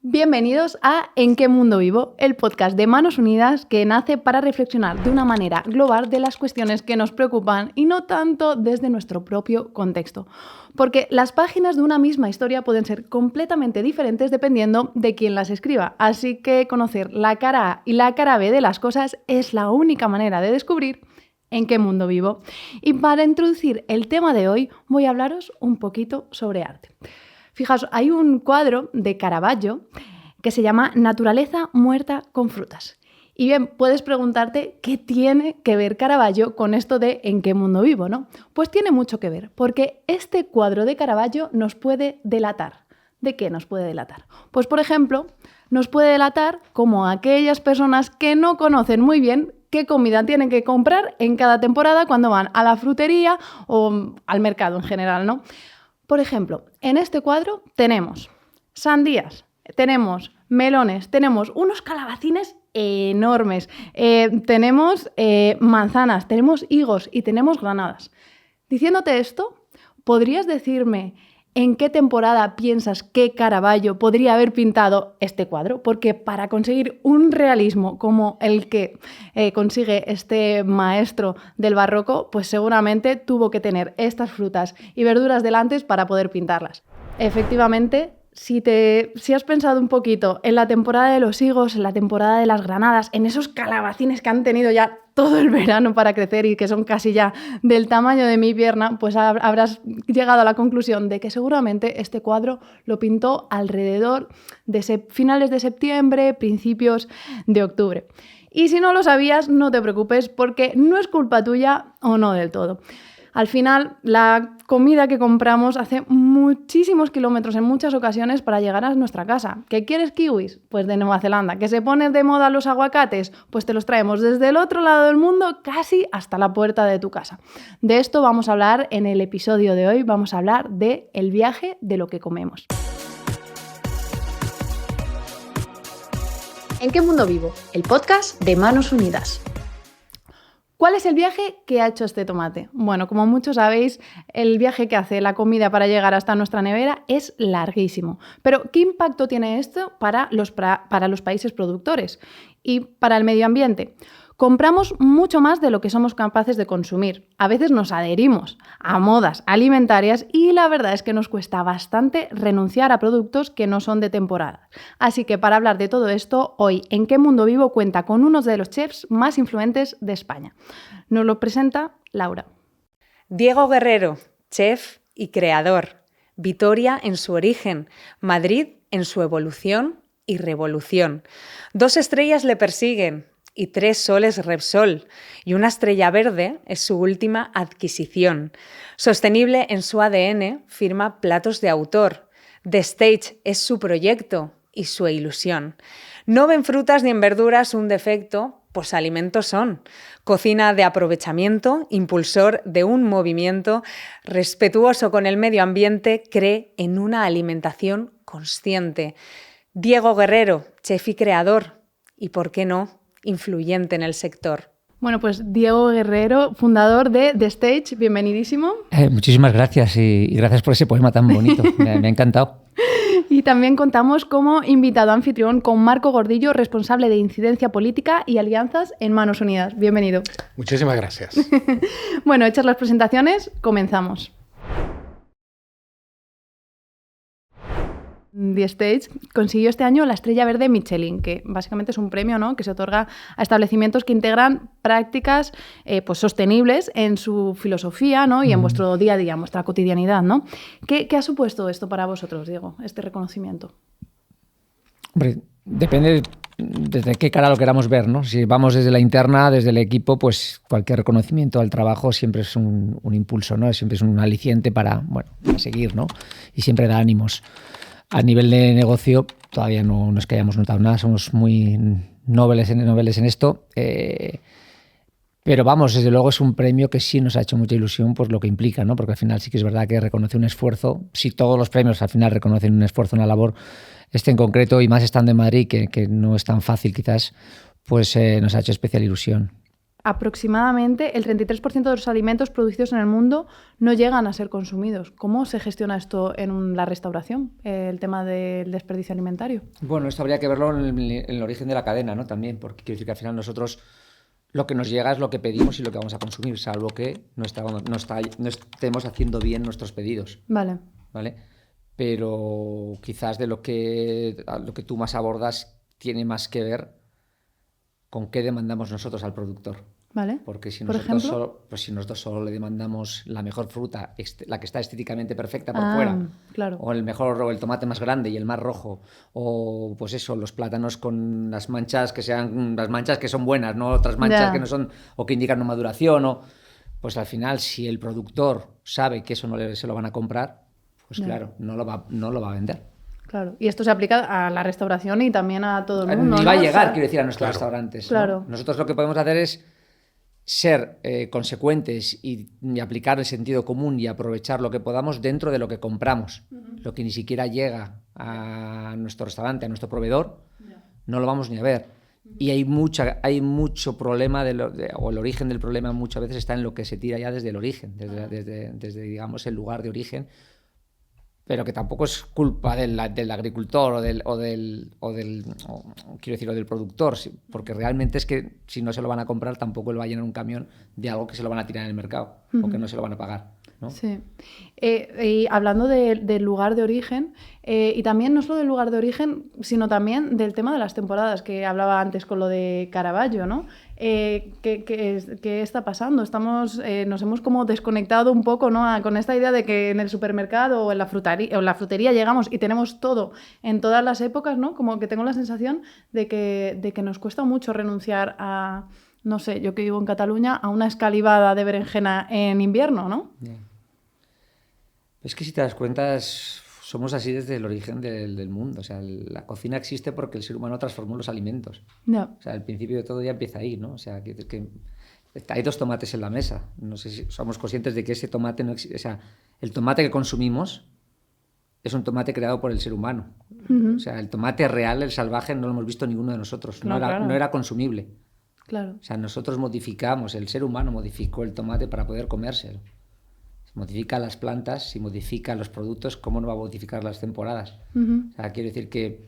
Bienvenidos a ¿En qué mundo vivo?, el podcast de Manos Unidas que nace para reflexionar de una manera global de las cuestiones que nos preocupan y no tanto desde nuestro propio contexto. Porque las páginas de una misma historia pueden ser completamente diferentes dependiendo de quién las escriba. Así que conocer la cara A y la cara B de las cosas es la única manera de descubrir en qué mundo vivo. Y para introducir el tema de hoy voy a hablaros un poquito sobre arte. Fijaos, hay un cuadro de Caravaggio que se llama Naturaleza muerta con frutas. Y bien, puedes preguntarte qué tiene que ver Caravaggio con esto de ¿en qué mundo vivo?, ¿no? Pues tiene mucho que ver, porque este cuadro de Caravaggio nos puede delatar. ¿De qué nos puede delatar? Pues, por ejemplo, nos puede delatar como aquellas personas que no conocen muy bien qué comida tienen que comprar en cada temporada cuando van a la frutería o al mercado en general, ¿no? Por ejemplo, en este cuadro tenemos sandías, tenemos melones, tenemos unos calabacines enormes, tenemos manzanas, tenemos higos y tenemos granadas. Diciéndote esto, ¿podrías decirme en qué temporada piensas que Caravaggio podría haber pintado este cuadro? Porque para conseguir un realismo como el que consigue este maestro del barroco, pues seguramente tuvo que tener estas frutas y verduras delante para poder pintarlas. Efectivamente, si has pensado un poquito en la temporada de los higos, en la temporada de las granadas, en esos calabacines que han tenido ya todo el verano para crecer y que son casi ya del tamaño de mi pierna, pues habrás llegado a la conclusión de que seguramente este cuadro lo pintó alrededor de finales de septiembre, principios de octubre. Y si no lo sabías, no te preocupes porque no es culpa tuya o no del todo. Al final, la comida que compramos hace muchísimos kilómetros en muchas ocasiones para llegar a nuestra casa. ¿Qué quieres kiwis? Pues de Nueva Zelanda. ¿Que se ponen de moda los aguacates? Pues te los traemos desde el otro lado del mundo casi hasta la puerta de tu casa. De esto vamos a hablar en el episodio de hoy. Vamos a hablar de el viaje de lo que comemos. ¿En qué mundo vivo? El podcast de Manos Unidas. ¿Cuál es el viaje que ha hecho este tomate? Bueno, como muchos sabéis, el viaje que hace la comida para llegar hasta nuestra nevera es larguísimo. Pero, ¿qué impacto tiene esto para los países productores y para el medio ambiente? Compramos mucho más de lo que somos capaces de consumir. A veces nos adherimos a modas alimentarias y la verdad es que nos cuesta bastante renunciar a productos que no son de temporada. Así que para hablar de todo esto, hoy ¿En qué mundo vivo? Cuenta con uno de los chefs más influyentes de España. Nos lo presenta Laura. Diego Guerrero, chef y creador. Vitoria en su origen, Madrid en su evolución y revolución. 2 estrellas le persiguen y 3 soles Repsol, y una estrella verde es su última adquisición. Sostenible en su ADN, firma platos de autor. The Stage es su proyecto y su ilusión. No ven frutas ni en verduras un defecto, pues alimentos son. Cocina de aprovechamiento, impulsor de un movimiento, respetuoso con el medio ambiente, cree en una alimentación consciente. Diego Guerrero, chef y creador, y por qué no, influyente en el sector. Bueno, pues Diego Guerrero, fundador de The Stage, bienvenidísimo. Muchísimas gracias y gracias por ese poema tan bonito, me ha encantado. Y también contamos como invitado anfitrión con Marco Gordillo, responsable de incidencia política y alianzas en Manos Unidas. Bienvenido. Muchísimas gracias. Bueno, hechas las presentaciones, comenzamos. The Stage consiguió este año la Estrella Verde Michelin, que básicamente es un premio, ¿no?, que se otorga a establecimientos que integran prácticas pues sostenibles en su filosofía, ¿no?, y en vuestro día a día, en vuestra cotidianidad, ¿no? ¿Qué ha supuesto esto para vosotros, Diego, este reconocimiento? Hombre, depende desde qué cara lo queramos ver, ¿no? Si vamos desde la interna, desde el equipo, pues cualquier reconocimiento al trabajo siempre es un impulso, ¿no? Siempre es un aliciente para seguir, ¿no? Y siempre da ánimos. A nivel de negocio todavía no es que hayamos notado nada, somos muy nobles en esto, pero vamos, desde luego es un premio que sí nos ha hecho mucha ilusión por lo que implica, ¿no? Porque al final sí que es verdad que reconoce un esfuerzo. Si todos los premios al final reconocen un esfuerzo, una labor, este en concreto y más estando en Madrid, que no es tan fácil quizás, pues nos ha hecho especial ilusión. aproximadamente el 33% de los alimentos producidos en el mundo no llegan a ser consumidos. ¿Cómo se gestiona esto en la restauración, el tema del desperdicio alimentario? Bueno, esto habría que verlo en el origen de la cadena, ¿no? También, porque quiero decir que al final nosotros lo que nos llega es lo que pedimos y lo que vamos a consumir, salvo que no estemos haciendo bien nuestros pedidos. Vale. Pero quizás de lo que tú más abordas tiene más que ver con qué demandamos nosotros al productor. Vale. Porque si ¿Por ejemplo? si nosotros solo le demandamos la mejor fruta, la que está estéticamente perfecta por fuera, claro. o el tomate más grande y el más rojo, o pues eso, los plátanos con las manchas que sean las manchas que son buenas, no otras manchas que no son o que indican una maduración, pues al final si el productor sabe que eso no se lo van a comprar, pues claro, no lo va a vender. Claro, y esto se aplica a la restauración y también a todo el mundo. Ni va a llegar, quiero decir, a nuestros restaurantes. Claro. ¿no? Nosotros lo que podemos hacer es ser consecuentes y aplicar el sentido común y aprovechar lo que podamos dentro de lo que compramos. Lo que ni siquiera llega a nuestro restaurante, a nuestro proveedor, no lo vamos ni a ver. Y hay mucho problema, o el origen del problema muchas veces está en lo que se tira ya desde el origen, desde digamos, el lugar de origen, pero que tampoco es culpa del agricultor o del productor, porque realmente es que si no se lo van a comprar tampoco le va a llenar un camión de algo que se lo van a tirar en el mercado o que no se lo van a pagar, ¿no? Sí. Y hablando del lugar de origen, y también no solo del lugar de origen, sino también del tema de las temporadas, que hablaba antes con lo de Caravaggio, ¿no? ¿Qué está pasando? Nos hemos como desconectado un poco, ¿no? Con esta idea de que en el supermercado o en la frutería llegamos y tenemos todo en todas las épocas, ¿no? Como que tengo la sensación de que nos cuesta mucho renunciar a, no sé, yo que vivo en Cataluña, a una escalivada de berenjena en invierno, ¿no? Yeah. Es que si te das cuenta, somos así desde el origen del mundo. O sea, la cocina existe porque el ser humano transformó los alimentos. No. O sea, el principio de todo ya empieza ahí, ¿no? O sea, que hay 2 tomates en la mesa. No sé si somos conscientes de que ese tomate no existe. O sea, el tomate que consumimos es un tomate creado por el ser humano. O sea, el tomate real, el salvaje, no lo hemos visto ninguno de nosotros. No era consumible. Claro. O sea, nosotros modificamos, el ser humano modificó el tomate para poder comérselo. Si modifica las plantas, si modifica los productos, ¿cómo no va a modificar las temporadas? O sea, quiero decir que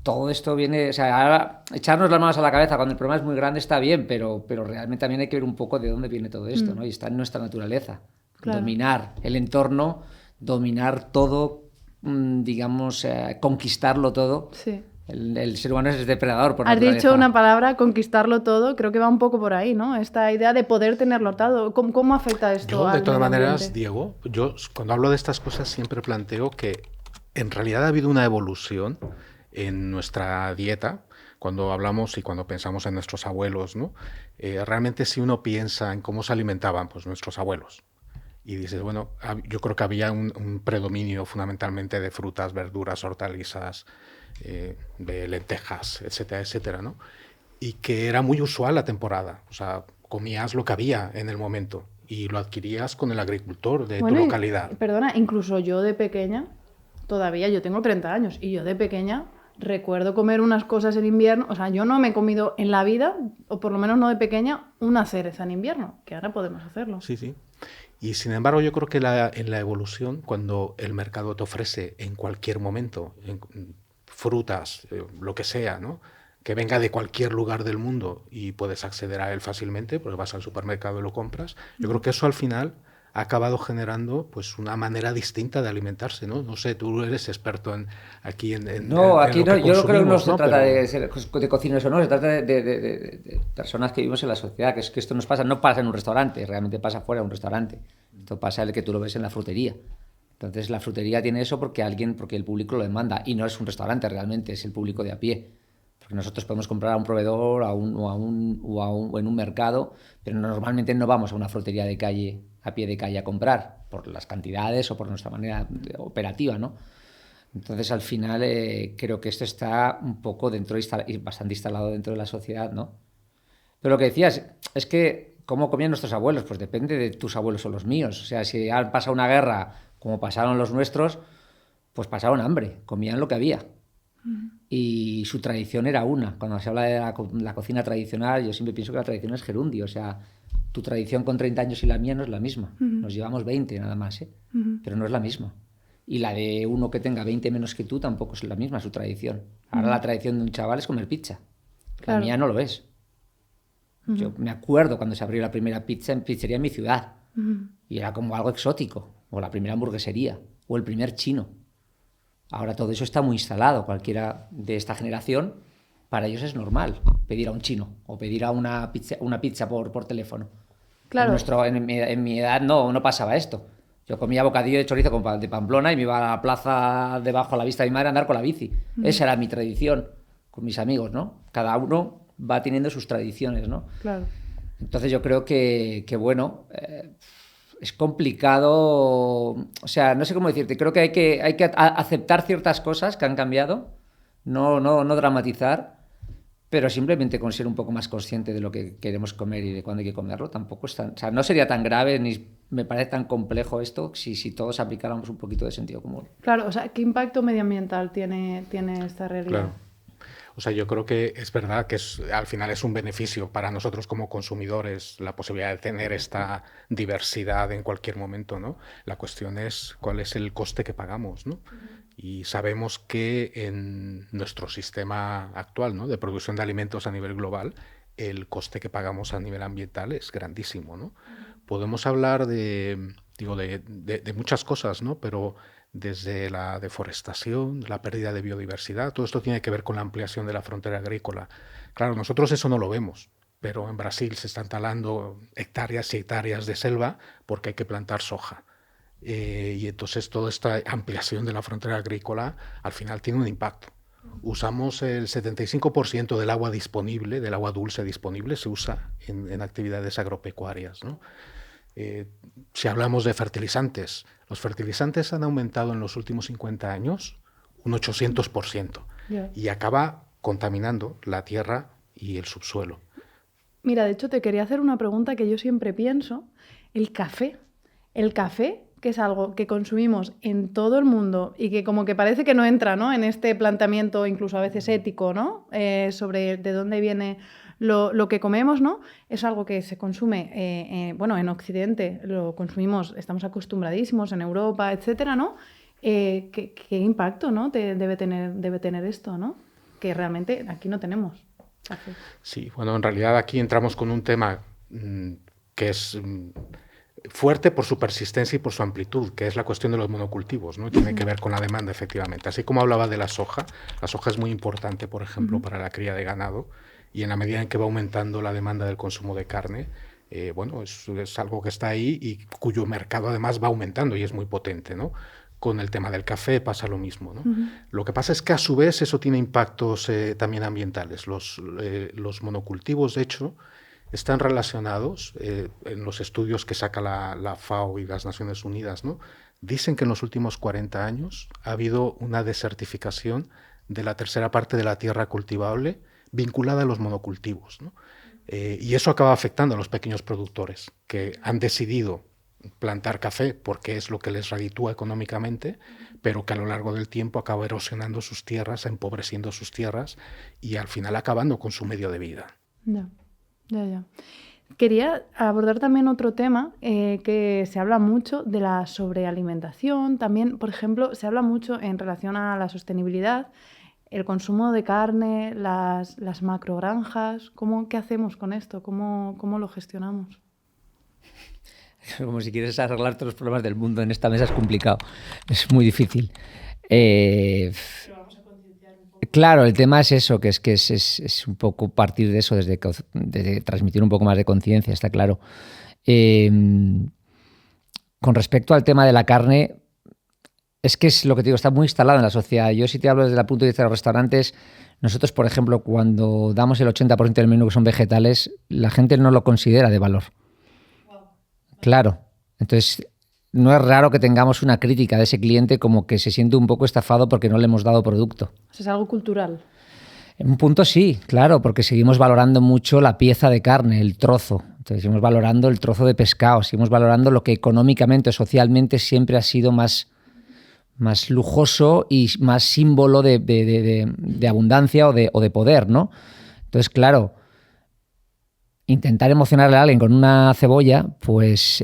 todo esto viene... O sea, ahora echarnos las manos a la cabeza cuando el problema es muy grande está bien, pero realmente también hay que ver un poco de dónde viene todo esto, ¿no? Y está en nuestra naturaleza. Claro. Dominar el entorno, dominar todo, digamos, conquistarlo todo. Sí. El ser humano es depredador por naturaleza. naturaleza. Has dicho una palabra, conquistarlo todo, creo que va un poco por ahí, ¿no? Esta idea de poder tenerlo todo. ¿Cómo afecta esto al de todas medio maneras, ambiente? Diego, yo cuando hablo de estas cosas siempre planteo que en realidad ha habido una evolución en nuestra dieta. Cuando hablamos y cuando pensamos en nuestros abuelos, ¿no? Realmente si uno piensa en cómo se alimentaban pues, nuestros abuelos, y dices, bueno, yo creo que había un predominio fundamentalmente de frutas, verduras, hortalizas, de lentejas, etcétera, etcétera, ¿no? Y que era muy usual la temporada, o sea, comías lo que había en el momento y lo adquirías con el agricultor de tu localidad. Perdona, incluso yo de pequeña, todavía yo tengo 30 años, y yo de pequeña recuerdo comer unas cosas en invierno, o sea, yo no me he comido en la vida, o por lo menos no de pequeña, una cereza en invierno, que ahora podemos hacerlo. Sí, sí. Y sin embargo yo creo que en la evolución, cuando el mercado te ofrece en cualquier momento frutas, lo que sea, ¿no? Que venga de cualquier lugar del mundo y puedes acceder a él fácilmente porque vas al supermercado y lo compras, yo creo que eso al final ha acabado generando pues una manera distinta de alimentarse, ¿no? No sé, tú eres experto aquí en aquí no, yo creo que no se trata pero... de cocineros o no, se trata de personas que vivimos en la sociedad, que es que esto no pasa en un restaurante, realmente pasa fuera de un restaurante. Esto pasa el que tú lo ves en la frutería. Entonces la frutería tiene eso porque el público lo demanda, y no es un restaurante realmente, es el público de a pie. Porque nosotros podemos comprar a un proveedor o en un mercado, pero normalmente no vamos a una frutería de calle, a pie de calle a comprar, por las cantidades o por nuestra manera operativa, ¿no? Entonces al final creo que esto está un poco bastante instalado dentro de la sociedad, ¿no? Pero lo que decías es que ¿cómo comían nuestros abuelos? Pues depende de tus abuelos o los míos. O sea, si han pasado una guerra como pasaron los nuestros, pues pasaron hambre, comían lo que había. y su tradición era una. Cuando se habla de la cocina tradicional, yo siempre pienso que la tradición es gerundio, o sea, tu tradición con 30 años y la mía no es la misma. Nos llevamos 20 nada más, pero no es la misma. Y la de uno que tenga 20 menos que tú tampoco es la misma, su tradición. Ahora la tradición de un chaval es comer pizza. La mía no lo es. Yo me acuerdo cuando se abrió la primera pizzería en mi ciudad. Y era como algo exótico. O la primera hamburguesería. O el primer chino. Ahora todo eso está muy instalado. Cualquiera de esta generación, para ellos es normal pedir a un chino. O pedir a una pizza por teléfono. Claro. En mi edad no pasaba esto. Yo comía bocadillo de chorizo de Pamplona y me iba a la plaza debajo a la vista de mi madre a andar con la bici. Esa era mi tradición con mis amigos, ¿no? Cada uno va teniendo sus tradiciones, ¿no? Claro. Entonces yo creo que bueno, es complicado, o sea, no sé cómo decirte, creo que hay que aceptar ciertas cosas que han cambiado, no dramatizar, pero simplemente con ser un poco más consciente de lo que queremos comer y de cuándo hay que comerlo, tampoco es tan, o sea, no sería tan grave ni me parece tan complejo esto si todos aplicáramos un poquito de sentido común. Claro, o sea, ¿qué impacto medioambiental tiene esta realidad? Claro. O sea, yo creo que es verdad que al final es un beneficio para nosotros como consumidores la posibilidad de tener esta diversidad en cualquier momento, ¿no? La cuestión es cuál es el coste que pagamos, ¿no? Y sabemos que en nuestro sistema actual, ¿no?, de producción de alimentos a nivel global, el coste que pagamos a nivel ambiental es grandísimo, ¿no? Podemos hablar de muchas cosas, ¿no? Pero desde la deforestación, la pérdida de biodiversidad, todo esto tiene que ver con la ampliación de la frontera agrícola. Claro, nosotros eso no lo vemos, pero en Brasil se están talando hectáreas y hectáreas de selva porque hay que plantar soja. Y entonces toda esta ampliación de la frontera agrícola al final tiene un impacto. Usamos el 75% del agua disponible, del agua dulce disponible, se usa en actividades agropecuarias, ¿no? Si hablamos de fertilizantes, los fertilizantes han aumentado en los últimos 50 años un 800%. Y acaba contaminando la tierra y el subsuelo. Mira, de hecho te quería hacer una pregunta que yo siempre pienso. El café, que es algo que consumimos en todo el mundo y que como que parece que no entra, ¿no?, en este planteamiento incluso a veces ético, ¿no?, sobre de dónde viene lo que comemos, ¿no? Es algo que se consume, bueno, en Occidente lo consumimos, estamos acostumbradísimos, en Europa, etcétera, ¿no? ¿Qué impacto, ¿no?, debe tener esto, ¿no? Que realmente aquí no tenemos. Sí, bueno, en realidad aquí entramos con un tema que es fuerte por su persistencia y por su amplitud, que es la cuestión de los monocultivos, ¿no? Tiene que ver con la demanda, efectivamente. Así como hablaba de la soja es muy importante, por ejemplo, para la cría de ganado, y en la medida en que va aumentando la demanda del consumo de carne, bueno, es algo que está ahí y cuyo mercado además va aumentando y es muy potente, ¿no? Con el tema del café pasa lo mismo, ¿no? Lo que pasa es que a su vez eso tiene impactos también ambientales. Los monocultivos, de hecho, están relacionados en los estudios que saca la FAO y las Naciones Unidas, ¿no? Dicen que en los últimos 40 años ha habido una desertificación de la tercera parte de la tierra cultivable vinculada a los monocultivos, ¿no? Y eso acaba afectando a los pequeños productores que han decidido plantar café porque es lo que les reditúa económicamente, pero que a lo largo del tiempo acaba erosionando sus tierras, empobreciendo sus tierras y al final acabando con su medio de vida. Ya. Quería abordar también otro tema que se habla mucho de la sobrealimentación. También, por ejemplo, se habla mucho en relación a la sostenibilidad, el consumo de carne, las macrogranjas. ¿Qué hacemos con esto? ¿Cómo lo gestionamos? Como si quieres arreglar todos los problemas del mundo en esta mesa es complicado, es muy difícil. Claro, el tema es eso, que es un poco partir de eso, desde transmitir un poco más de conciencia, está claro. Con respecto al tema de la carne, es que es lo que te digo, está muy instalado en la sociedad. Yo si te hablo desde el punto de vista de los restaurantes, nosotros, por ejemplo, cuando damos el 80% del menú que son vegetales, la gente no lo considera de valor. Claro, entonces no es raro que tengamos una crítica de ese cliente como que se siente un poco estafado porque no le hemos dado producto. ¿Es algo cultural? En un punto sí, claro, porque seguimos valorando mucho la pieza de carne, el trozo. Entonces seguimos valorando el trozo de pescado, seguimos valorando lo que económicamente o socialmente siempre ha sido más más lujoso y más símbolo de abundancia o de poder, ¿no? Entonces, claro, intentar emocionarle a alguien con una cebolla, pues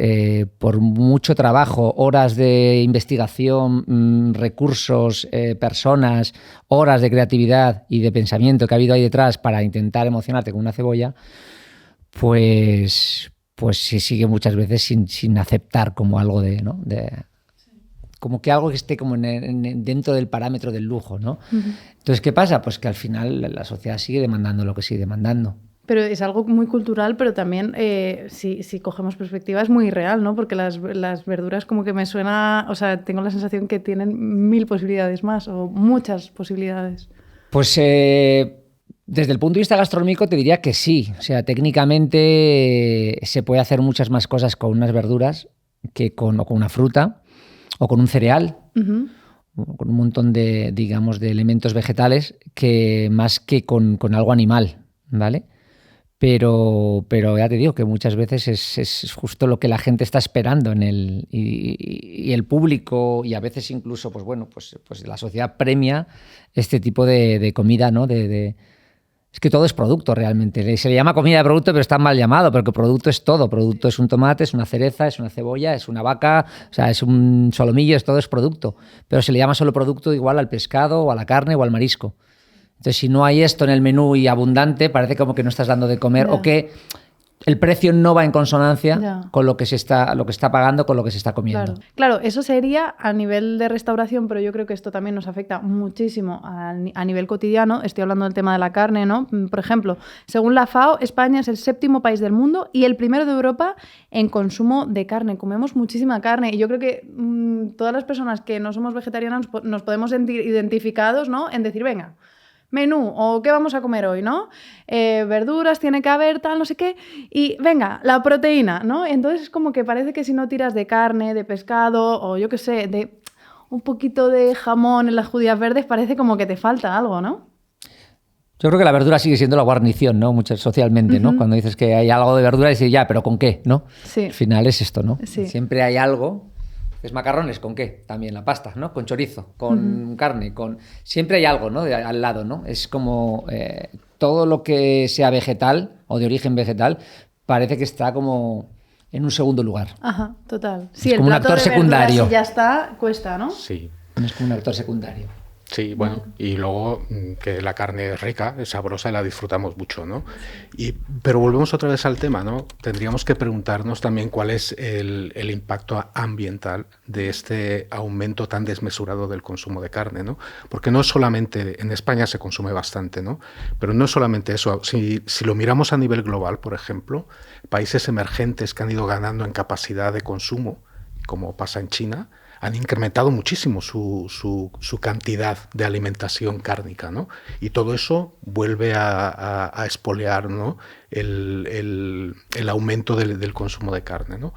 por mucho trabajo, horas de investigación, recursos, personas, horas de creatividad y de pensamiento que ha habido ahí detrás para intentar emocionarte con una cebolla, pues se sigue muchas veces sin aceptar como algo ¿no? Como que algo que esté como dentro del parámetro del lujo, ¿no? Uh-huh. Entonces, ¿qué pasa? Pues que al final la sociedad sigue demandando lo que sigue demandando. Pero es algo muy cultural, pero también, si cogemos perspectiva, es muy real, ¿no? Porque las verduras como que me suena... O sea, tengo la sensación que tienen 1000 posibilidades más, o muchas posibilidades. Pues desde el punto de vista gastronómico te diría que sí. O sea, técnicamente se puede hacer muchas más cosas con unas verduras que con una fruta o con un cereal. Uh-huh. Con un montón de elementos vegetales que más que con algo animal, ¿vale? Pero ya te digo que muchas veces es justo lo que la gente está esperando y el público y a veces incluso pues la sociedad premia este tipo de comida, ¿no? Es que todo es producto realmente. Se le llama comida de producto, pero está mal llamado, porque producto es todo. Producto es un tomate, es una cereza, es una cebolla, es una vaca, o sea, es un solomillo, todo es producto. Pero se le llama solo producto igual al pescado o a la carne o al marisco. Entonces, si no hay esto en el menú y abundante, parece como que no estás dando de comer o que el precio no va en consonancia con lo que se está pagando, con lo que se está comiendo. Claro, eso sería a nivel de restauración, pero yo creo que esto también nos afecta muchísimo a nivel cotidiano. Estoy hablando del tema de la carne, ¿no? Por ejemplo, según la FAO, España es el 7º país del mundo y el primero de Europa en consumo de carne. Comemos muchísima carne y yo creo que todas las personas que no somos vegetarianas nos podemos sentir identificados, ¿no? En decir, venga, menú, o qué vamos a comer hoy, ¿no? Verduras, tiene que haber tal, no sé qué, y venga, la proteína, ¿no? Entonces es como que parece que si no tiras de carne, de pescado, o yo qué sé, de un poquito de jamón en las judías verdes, parece como que te falta algo, ¿no? Yo creo que la verdura sigue siendo la guarnición, ¿no? Mucho socialmente, ¿no? Uh-huh. Cuando dices que hay algo de verdura, dices, ya, pero ¿con qué? ¿No? Sí. Al final es esto, ¿no? Sí. Siempre hay algo. ¿Es macarrones? ¿Con qué? También la pasta, ¿no? Con chorizo, con carne, siempre hay algo, ¿no? Al lado, ¿no? Es como todo lo que sea vegetal o de origen vegetal parece que está como en un segundo lugar. Ajá, total. Sí, es como un actor secundario. Si ya está, cuesta, ¿no? Sí. Es como un actor secundario. Sí, bueno, y luego que la carne es rica, es sabrosa y la disfrutamos mucho, ¿no? Pero volvemos otra vez al tema, ¿no? Tendríamos que preguntarnos también cuál es el impacto ambiental de este aumento tan desmesurado del consumo de carne, ¿no? Porque no es solamente, en España se consume bastante, ¿no? Pero no es solamente eso. Si lo miramos a nivel global, por ejemplo, países emergentes que han ido ganando en capacidad de consumo, como pasa en China, han incrementado muchísimo su cantidad de alimentación cárnica, ¿no? Y todo eso vuelve a expoliar, ¿no? el aumento del consumo de carne, ¿no?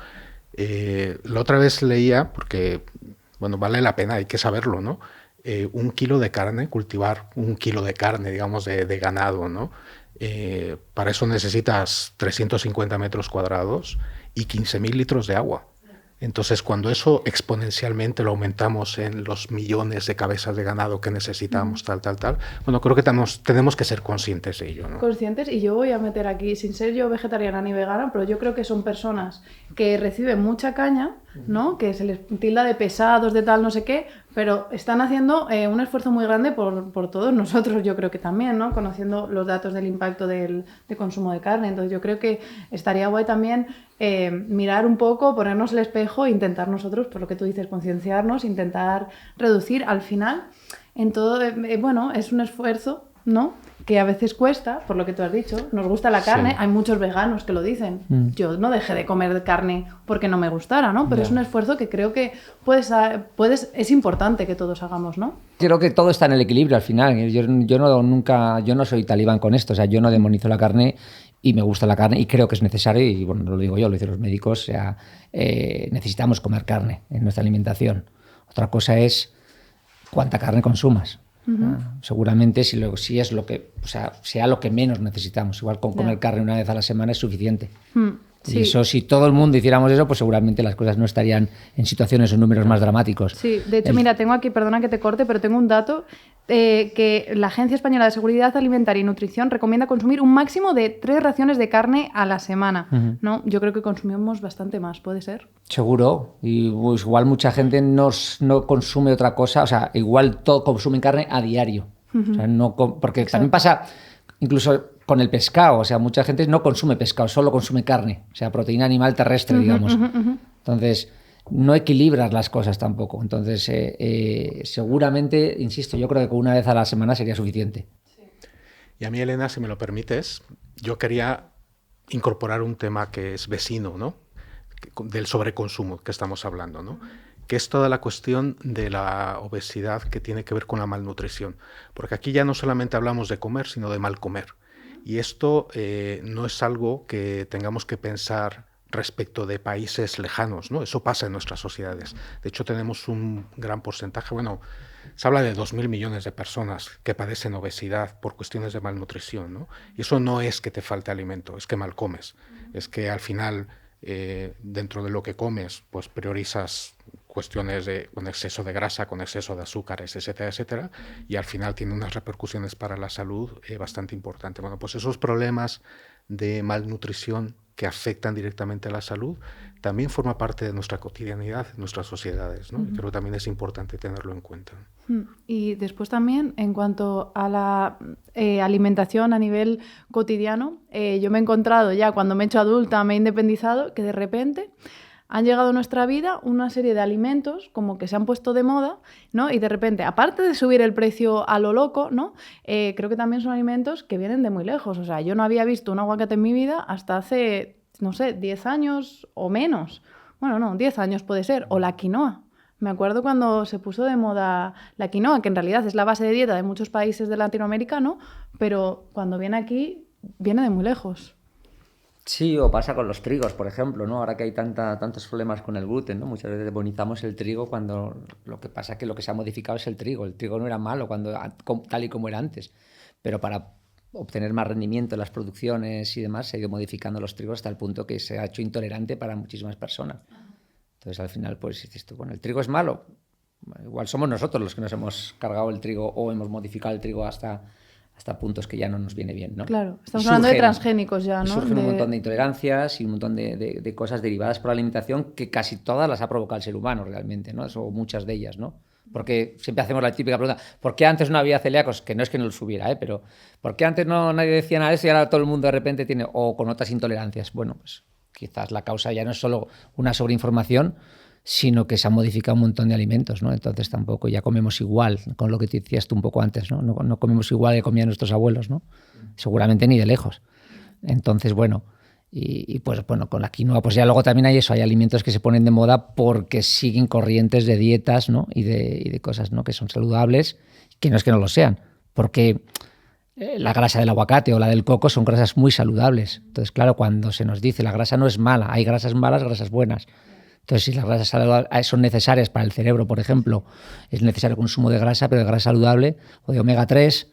La otra vez leía, porque bueno, vale la pena, hay que saberlo, ¿no? 1 kilo de carne, cultivar 1 kilo de carne, digamos, de ganado, ¿no? Para eso necesitas 350 metros cuadrados y 15.000 litros de agua. Entonces, cuando eso exponencialmente lo aumentamos en los millones de cabezas de ganado que necesitamos, tal, bueno, creo que tenemos que ser conscientes de ello, ¿no? Conscientes, y yo voy a meter aquí, sin ser yo vegetariana ni vegana, pero yo creo que son personas que reciben mucha caña, ¿no? Que se les tilda de pesados, de tal, no sé qué, pero están haciendo un esfuerzo muy grande por todos nosotros, yo creo que también, ¿no? Conociendo los datos del impacto de consumo de carne. Entonces yo creo que estaría guay también mirar un poco, ponernos el espejo e intentar nosotros, por lo que tú dices, concienciarnos, intentar reducir. Al final, en todo, bueno, es un esfuerzo, ¿no? Que a veces cuesta, por lo que tú has dicho. Nos gusta la carne, sí. Hay muchos veganos que lo dicen. Yo no dejé de comer carne porque no me gustara, ¿no? Pero es un esfuerzo que creo que es importante que todos hagamos, ¿no? Creo que todo está en el equilibrio al final. Yo no soy talibán con esto, o sea, yo no demonizo la carne y me gusta la carne y creo que es necesario, y bueno, no lo digo yo, lo dicen los médicos, o sea, necesitamos comer carne en nuestra alimentación. Otra cosa es cuánta carne consumas. Seguramente si es lo que, o sea, sea lo que menos necesitamos. Igual con comer carne una vez a la semana es suficiente. Sí. Y eso, si todo el mundo hiciéramos eso, pues seguramente las cosas no estarían en situaciones o números más dramáticos. Sí, de hecho, mira, tengo aquí, perdona que te corte, pero tengo un dato que la Agencia Española de Seguridad Alimentaria y Nutrición recomienda consumir un máximo de 3 raciones de carne a la semana, ¿no? Yo creo que consumimos bastante más, ¿puede ser? Seguro. Y pues, igual mucha gente no consume otra cosa, o sea, igual todo consumen carne a diario. O sea, porque también pasa incluso con el pescado, o sea, mucha gente no consume pescado, solo consume carne, o sea, proteína animal terrestre, digamos. Entonces, no equilibras las cosas tampoco. Entonces, seguramente, insisto, yo creo que con una vez a la semana sería suficiente. Y a mí, Elena, si me lo permites, yo quería incorporar un tema que es vecino, ¿no? Del sobreconsumo que estamos hablando, ¿no? Que es toda la cuestión de la obesidad que tiene que ver con la malnutrición. Porque aquí ya no solamente hablamos de comer, sino de mal comer. Y esto no es algo que tengamos que pensar respecto de países lejanos, ¿no? Eso pasa en nuestras sociedades. De hecho, tenemos un gran porcentaje, bueno, se habla de 2.000 millones de personas que padecen obesidad por cuestiones de malnutrición, ¿no? Y eso no es que te falte alimento, es que mal comes. Es que al final, dentro de lo que comes, pues priorizas cuestiones con exceso de grasa, con exceso de azúcares, etcétera, etcétera, y al final tiene unas repercusiones para la salud bastante importantes. Bueno, pues esos problemas de malnutrición que afectan directamente a la salud también forma parte de nuestra cotidianidad, de nuestras sociedades, ¿no? Y creo que también es importante tenerlo en cuenta. Y después también, en cuanto a la alimentación a nivel cotidiano, yo me he encontrado ya cuando me he hecho adulta, me he independizado, que de repente han llegado a nuestra vida una serie de alimentos como que se han puesto de moda, ¿no? Y de repente, aparte de subir el precio a lo loco, ¿no? Creo que también son alimentos que vienen de muy lejos. O sea, yo no había visto un aguacate en mi vida hasta hace, no sé, 10 años o menos. Bueno, no, 10 años puede ser. O la quinoa. Me acuerdo cuando se puso de moda la quinoa, que en realidad es la base de dieta de muchos países de Latinoamérica, ¿no? Pero cuando viene aquí, viene de muy lejos. Sí, o pasa con los trigos, por ejemplo, ¿no? Ahora que hay tantos problemas con el gluten, ¿no? Muchas veces demonizamos el trigo cuando lo que pasa es que lo que se ha modificado es el trigo. El trigo no era malo tal y como era antes, pero para obtener más rendimiento en las producciones y demás se ha ido modificando los trigos hasta el punto que se ha hecho intolerante para muchísimas personas. Entonces, al final, pues dices tú, bueno, ¿el trigo es malo? Bueno, igual somos nosotros los que nos hemos cargado el trigo o hemos modificado el trigo hasta puntos que ya no nos viene bien, ¿no? Claro, estamos hablando de transgénicos ya, ¿no? Surgen un montón de intolerancias y un montón de cosas derivadas por la alimentación que casi todas las ha provocado el ser humano realmente, ¿no? O muchas de ellas, ¿no? Porque siempre hacemos la típica pregunta, ¿por qué antes no había celíacos? Que no es que no los hubiera, pero ¿por qué antes nadie decía nada de eso y ahora todo el mundo de repente tiene, o con otras intolerancias? Bueno, pues quizás la causa ya no es solo una sobreinformación, sino que se han modificado un montón de alimentos, ¿no? Entonces tampoco ya comemos igual, con lo que te decías tú un poco antes, ¿no? No comemos igual que comían nuestros abuelos, ¿no? Seguramente ni de lejos. Entonces, bueno, y pues bueno, con la quinoa, pues ya luego también hay eso, hay alimentos que se ponen de moda porque siguen corrientes de dietas, ¿no? Y de cosas, ¿no? Que son saludables, que no es que no lo sean, porque la grasa del aguacate o la del coco son grasas muy saludables. Entonces, claro, cuando se nos dice la grasa no es mala, hay grasas malas, grasas buenas. Entonces, si las grasas saludables son necesarias para el cerebro, por ejemplo, es necesario el consumo de grasa, pero de grasa saludable o de omega 3,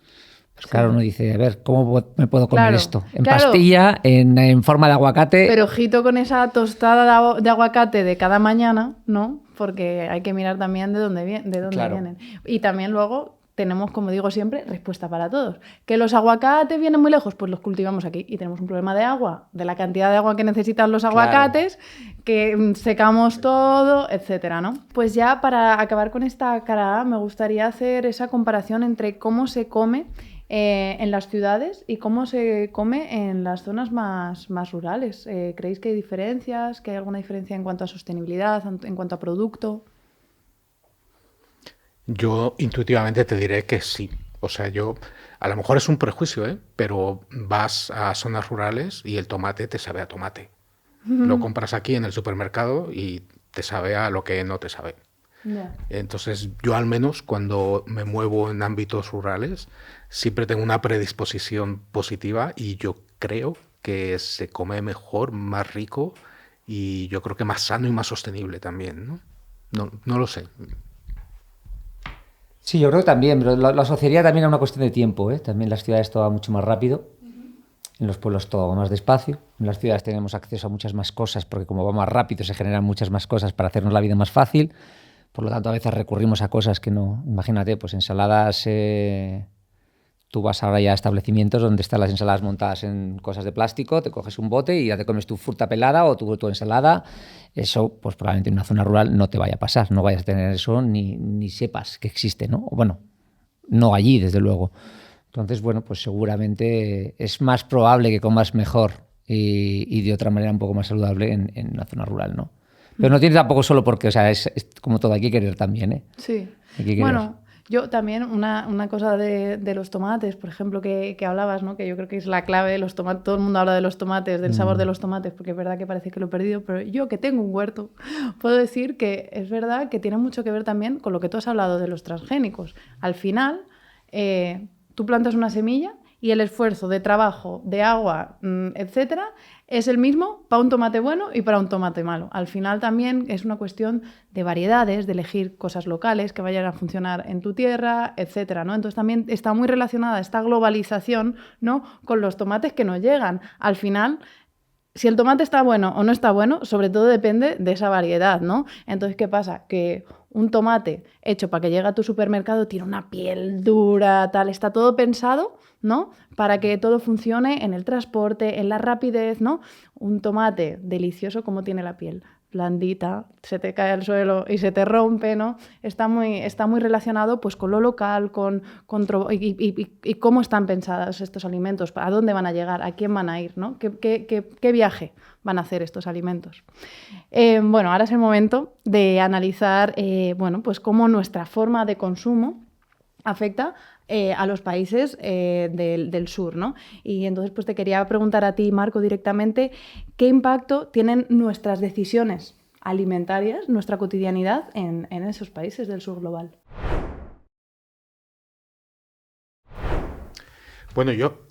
pues claro, uno dice, a ver, ¿cómo me puedo comer esto? En pastilla, en forma de aguacate. Pero ojito con esa tostada de aguacate de cada mañana, ¿no? Porque hay que mirar también de dónde vienen. Y también luego tenemos, como digo siempre, respuesta para todos. ¿Que los aguacates vienen muy lejos? Pues los cultivamos aquí y tenemos un problema de agua, de la cantidad de agua que necesitan los aguacates, que secamos todo, etcétera, ¿no? Pues ya para acabar con esta cara, me gustaría hacer esa comparación entre cómo se come en las ciudades y cómo se come en las zonas más rurales. ¿Creéis que hay diferencias? ¿Que hay alguna diferencia en cuanto a sostenibilidad, en cuanto a producto? Yo intuitivamente te diré que sí. O sea, a lo mejor es un prejuicio, pero vas a zonas rurales y el tomate te sabe a tomate. Lo compras aquí en el supermercado y te sabe a lo que no te sabe. Yeah. Entonces, yo al menos cuando me muevo en ámbitos rurales, siempre tengo una predisposición positiva y yo creo que se come mejor, más rico y yo creo que más sano y más sostenible también, ¿no? No lo sé. Sí, yo creo que también, pero lo asociaría también a una cuestión de tiempo, ¿eh? También las ciudades todo va mucho más rápido En los pueblos todo va más despacio. En las ciudades tenemos acceso a muchas más cosas porque como va más rápido se generan muchas más cosas para hacernos la vida más fácil. Por lo tanto, a veces recurrimos a cosas que no... Imagínate, pues ensaladas... Tú vas ahora ya a establecimientos donde están las ensaladas montadas en cosas de plástico, te coges un bote y ya te comes tu fruta pelada o tu ensalada. Eso, pues probablemente en una zona rural no te vaya a pasar, no vayas a tener eso ni sepas que existe, ¿no? O bueno, no allí, desde luego. Entonces, bueno, pues seguramente es más probable que comas mejor y de otra manera un poco más saludable en una zona rural, ¿no? Pero no tiene tampoco solo porque, o sea, es como todo, hay que querer también, ¿eh? Sí. Hay que querer. Bueno, yo también, una cosa de los tomates, por ejemplo, que hablabas, ¿no? Que yo creo que es la clave de los tomates. Todo el mundo habla de los tomates, del sabor de los tomates, porque es verdad que parece que lo he perdido, pero yo que tengo un huerto, puedo decir que es verdad que tiene mucho que ver también con lo que tú has hablado de los transgénicos. Al final, tú plantas una semilla y el esfuerzo de trabajo, de agua, etcétera, es el mismo para un tomate bueno y para un tomate malo. Al final también es una cuestión de variedades, de elegir cosas locales que vayan a funcionar en tu tierra, etcétera, ¿no? Entonces también está muy relacionada esta globalización, ¿no? Con los tomates que nos llegan. Al final, si el tomate está bueno o no está bueno, sobre todo depende de esa variedad, ¿no? Entonces, ¿qué pasa? Que un tomate hecho para que llegue a tu supermercado tiene una piel dura, tal, está todo pensado, ¿no? Para que todo funcione en el transporte, en la rapidez, ¿no? Un tomate delicioso, ¿cómo tiene la piel? Blandita, se te cae al suelo y se te rompe, ¿no? Está muy relacionado pues, con lo local, y cómo están pensados estos alimentos, a dónde van a llegar, a quién van a ir, ¿no? ¿Qué viaje van a hacer estos alimentos? Bueno, ahora es el momento de analizar bueno, pues cómo nuestra forma de consumo afecta a los países del sur, ¿no? Y entonces pues te quería preguntar a ti, Marco, directamente, ¿qué impacto tienen nuestras decisiones alimentarias, nuestra cotidianidad en esos países del sur global? Bueno, yo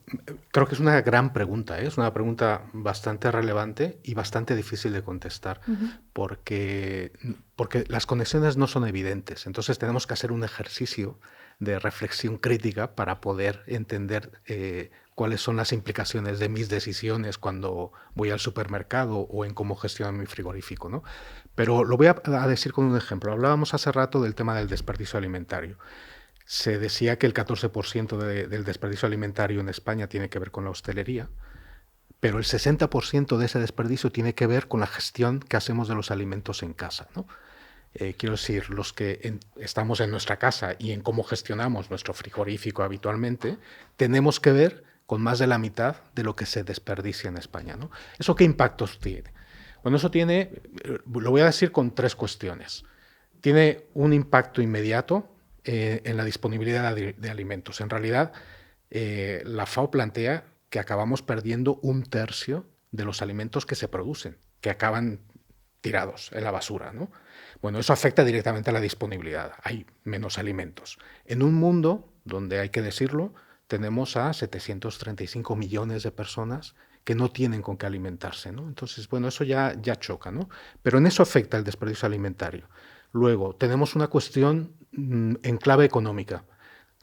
creo que es una gran pregunta, ¿eh? Es una pregunta bastante relevante y bastante difícil de contestar, porque las conexiones no son evidentes. Entonces tenemos que hacer un ejercicio de reflexión crítica para poder entender cuáles son las implicaciones de mis decisiones cuando voy al supermercado o en cómo gestiono mi frigorífico, ¿no? Pero lo voy a decir con un ejemplo. Hablábamos hace rato del tema del desperdicio alimentario. Se decía que el 14% del desperdicio alimentario en España tiene que ver con la hostelería, pero el 60% de ese desperdicio tiene que ver con la gestión que hacemos de los alimentos en casa, ¿no? Quiero decir, los que estamos en nuestra casa y en cómo gestionamos nuestro frigorífico habitualmente, tenemos que ver con más de la mitad de lo que se desperdicia en España, ¿no? ¿Eso qué impactos tiene? Bueno, eso tiene, lo voy a decir con tres cuestiones. Tiene un impacto inmediato en la disponibilidad de alimentos. En realidad, la FAO plantea que acabamos perdiendo 1/3 de los alimentos que se producen, que acaban tirados en la basura, ¿no? Bueno, eso afecta directamente a la disponibilidad. Hay menos alimentos. En un mundo donde, hay que decirlo, tenemos a 735 millones de personas que no tienen con qué alimentarse, ¿no? Entonces, bueno, eso ya choca, ¿no? Pero en eso afecta el desperdicio alimentario. Luego, tenemos una cuestión en clave económica,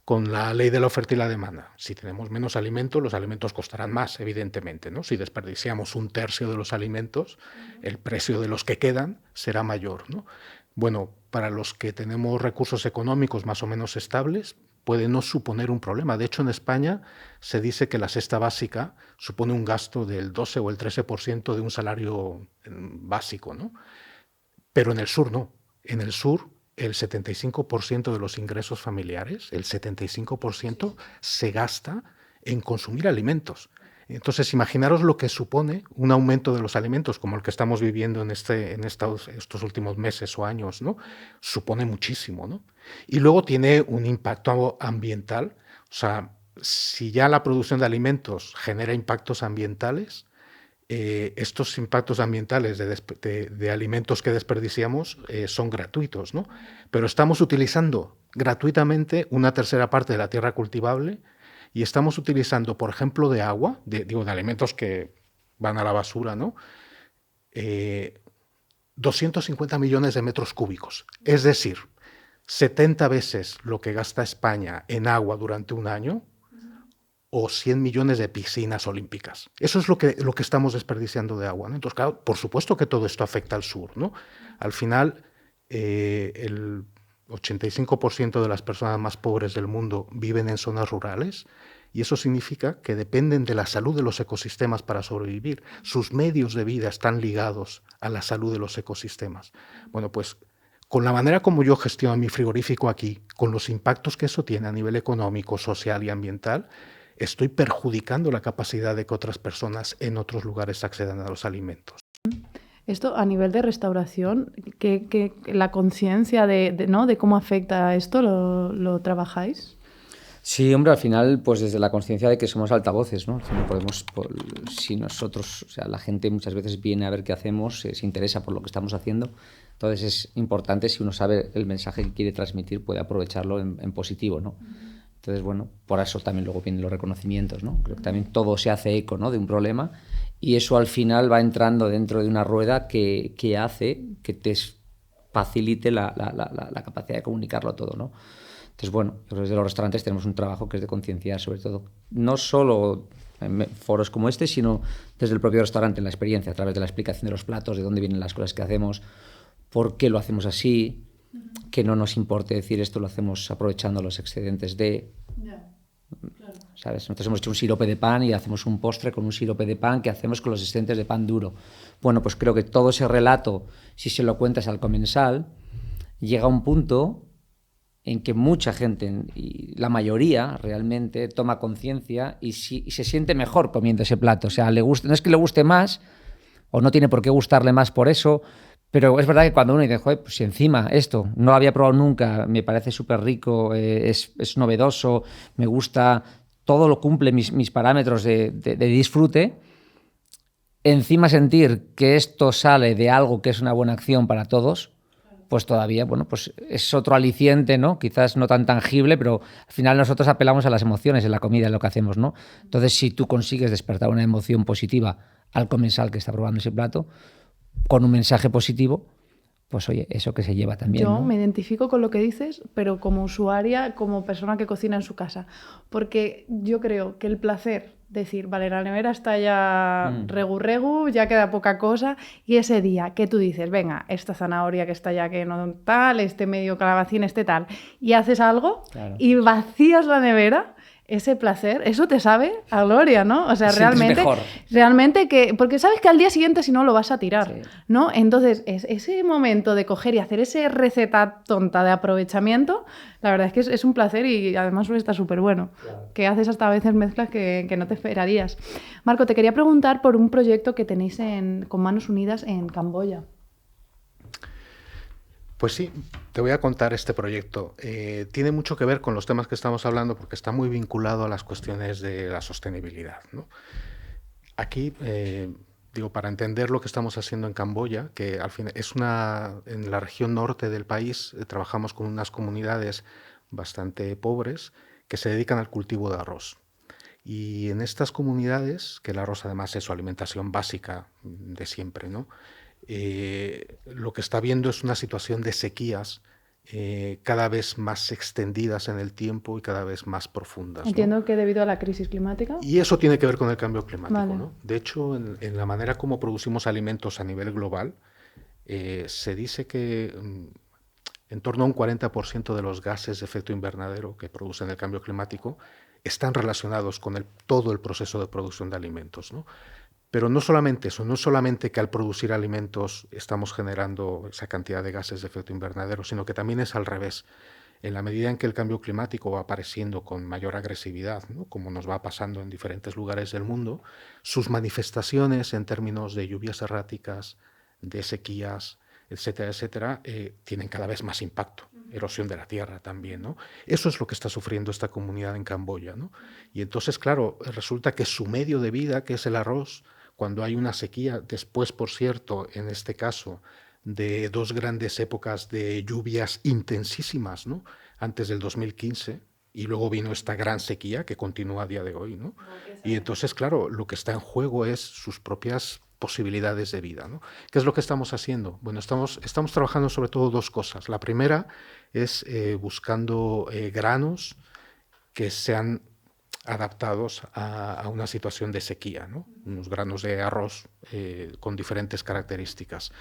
con la ley de la oferta y la demanda. Si tenemos menos alimentos, los alimentos costarán más, evidentemente, ¿no? Si desperdiciamos 1/3 de los alimentos, el precio de los que quedan será mayor, ¿no? Bueno, para los que tenemos recursos económicos más o menos estables, puede no suponer un problema. De hecho, en España se dice que la cesta básica supone un gasto del 12 o el 13% de un salario básico, ¿no? Pero en el sur no. En el sur, el 75% de los ingresos familiares, el 75%, se gasta en consumir alimentos. Entonces, imaginaros lo que supone un aumento de los alimentos, como el que estamos viviendo en estos últimos meses o años, ¿no? Supone muchísimo, ¿no? Y luego tiene un impacto ambiental. O sea, si ya la producción de alimentos genera impactos ambientales, estos impactos ambientales de alimentos que desperdiciamos son gratuitos, ¿no? Pero estamos utilizando gratuitamente 1/3 parte de la tierra cultivable y estamos utilizando, por ejemplo, de agua, de alimentos que van a la basura, ¿no? 250 millones de metros cúbicos. Es decir, 70 veces lo que gasta España en agua durante un año, o 100 millones de piscinas olímpicas. Eso es lo que estamos desperdiciando de agua, ¿no? Entonces, claro, por supuesto que todo esto afecta al sur, ¿no? Al final, el 85% de las personas más pobres del mundo viven en zonas rurales, y eso significa que dependen de la salud de los ecosistemas para sobrevivir. Sus medios de vida están ligados a la salud de los ecosistemas. Bueno, pues con la manera como yo gestiono mi frigorífico aquí, con los impactos que eso tiene a nivel económico, social y ambiental, estoy perjudicando la capacidad de que otras personas en otros lugares accedan a los alimentos. Esto a nivel de restauración, que la conciencia ¿no? de cómo afecta esto, ¿lo trabajáis? Sí, hombre, al final, pues desde la conciencia de que somos altavoces, ¿no? Si no podemos, si nosotros, o sea, la gente muchas veces viene a ver qué hacemos, se interesa por lo que estamos haciendo, entonces es importante, si uno sabe el mensaje que quiere transmitir, puede aprovecharlo en positivo, ¿no? Entonces, bueno, por eso también luego vienen los reconocimientos, ¿no? Creo que también todo se hace eco, ¿no? De un problema, y eso al final va entrando dentro de una rueda que hace que te facilite la capacidad de comunicarlo todo, ¿no? Entonces, bueno, desde los restaurantes tenemos un trabajo que es de concienciar, sobre todo, no solo en foros como este, sino desde el propio restaurante, en la experiencia, a través de la explicación de los platos, de dónde vienen las cosas que hacemos, por qué lo hacemos así, que no nos importe decir esto lo hacemos aprovechando los excedentes de... Claro. ¿Sabes? Nosotros hemos hecho un sirope de pan y hacemos un postre con un sirope de pan que hacemos con los excedentes de pan duro. Bueno, pues creo que todo ese relato, si se lo cuentas al comensal, llega a un punto en que mucha gente, y la mayoría realmente, toma conciencia y se siente mejor comiendo ese plato. O sea, le gusta, no es que le guste más, o no tiene por qué gustarle más por eso, pero es verdad que cuando uno dice, joder, pues si encima esto no lo había probado nunca, me parece súper rico, es novedoso, me gusta, todo lo cumple mis parámetros de disfrute, encima sentir que esto sale de algo que es una buena acción para todos, pues todavía, bueno, pues es otro aliciente, ¿no? Quizás no tan tangible, pero al final nosotros apelamos a las emociones en la comida, en lo que hacemos, ¿no? Entonces, si tú consigues despertar una emoción positiva al comensal que está probando ese plato, con un mensaje positivo, pues oye, eso que se lleva también, Yo ¿no? me identifico con lo que dices, pero como usuaria, como persona que cocina en su casa. Porque yo creo que el placer, decir, vale, la nevera está ya regu, ya queda poca cosa, y ese día que tú dices, venga, esta zanahoria que está ya que no tal, este medio calabacín, este tal, y haces algo, Claro. y vacías la nevera, ese placer, eso te sabe a gloria, ¿no? O sea, Te sientes mejor. realmente que... Porque sabes que al día siguiente si no lo vas a tirar, Sí. ¿no? Entonces, ese momento de coger y hacer esa receta tonta de aprovechamiento, la verdad es que es un placer y además suele estar súper bueno. Claro. Que haces hasta a veces mezclas que no te esperarías. Marco, te quería preguntar por un proyecto que tenéis con Manos Unidas en Camboya. Pues sí, te voy a contar este proyecto. Tiene mucho que ver con los temas que estamos hablando porque está muy vinculado a las cuestiones de la sostenibilidad, ¿no? Aquí, para entender lo que estamos haciendo en Camboya, que al final en la región norte del país, trabajamos con unas comunidades bastante pobres que se dedican al cultivo de arroz. Y en estas comunidades, que el arroz además es su alimentación básica de siempre, ¿no? Lo que está viendo es una situación de sequías cada vez más extendidas en el tiempo y cada vez más profundas, ¿no? Entiendo que debido a la crisis climática. Y eso tiene que ver con el cambio climático, Vale. ¿no? De hecho, en la manera como producimos alimentos a nivel global, se dice que en torno a un 40% de los gases de efecto invernadero que producen el cambio climático están relacionados con todo el proceso de producción de alimentos, ¿no? Pero no solamente eso, no solamente que al producir alimentos estamos generando esa cantidad de gases de efecto invernadero, sino que también es al revés. En la medida en que el cambio climático va apareciendo con mayor agresividad, ¿no? Como nos va pasando en diferentes lugares del mundo, sus manifestaciones en términos de lluvias erráticas, de sequías, etcétera, etcétera, tienen cada vez más impacto. Erosión de la tierra también, ¿no? Eso es lo que está sufriendo esta comunidad en Camboya, ¿no? Y entonces, claro, resulta que su medio de vida, que es el arroz, cuando hay una sequía, después, por cierto, en este caso, de dos grandes épocas de lluvias intensísimas, ¿no? Antes del 2015, y luego vino esta gran sequía que continúa a día de hoy, ¿no? Y entonces, claro, lo que está en juego es sus propias posibilidades de vida, ¿no? ¿Qué es lo que estamos haciendo? Bueno, estamos trabajando sobre todo dos cosas. La primera es buscando granos que sean adaptados a una situación de sequía, ¿no? Unos granos de arroz con diferentes características.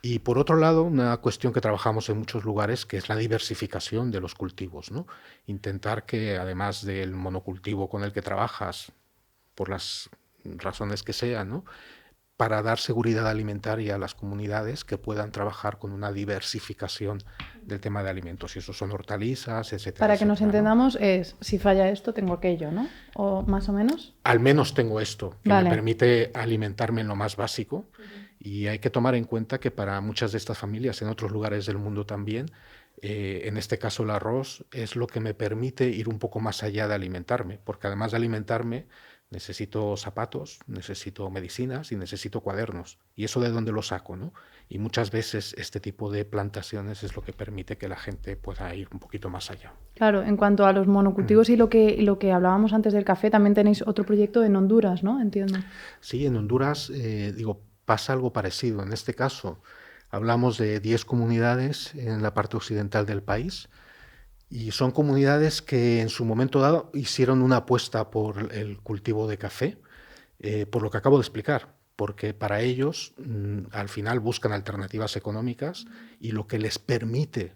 Y por otro lado, una cuestión que trabajamos en muchos lugares, que es la diversificación de los cultivos, ¿no? Intentar que además del monocultivo con el que trabajas, por las razones que sean, ¿no?, para dar seguridad alimentaria a las comunidades, que puedan trabajar con una diversificación del tema de alimentos. Y eso son hortalizas, etcétera. Para que nos etcétera, ¿no? entendamos es, si falla esto, tengo aquello, ¿no? O más o menos. Al menos tengo esto, que Vale. me permite alimentarme en lo más básico. Y hay que tomar en cuenta que para muchas de estas familias, en otros lugares del mundo también, en este caso el arroz es lo que me permite ir un poco más allá de alimentarme, porque además de alimentarme necesito zapatos, necesito medicinas y necesito cuadernos. ¿Y eso de dónde lo saco, no? Y muchas veces este tipo de plantaciones es lo que permite que la gente pueda ir un poquito más allá. Claro, en cuanto a los monocultivos y lo que hablábamos antes del café, también tenéis otro proyecto en Honduras, ¿no? Entiendo. Sí, en Honduras, pasa algo parecido. En este caso, hablamos de 10 comunidades en la parte occidental del país. Y son comunidades que en su momento dado hicieron una apuesta por el cultivo de café, por lo que acabo de explicar, porque para ellos al final buscan alternativas económicas y lo que les permite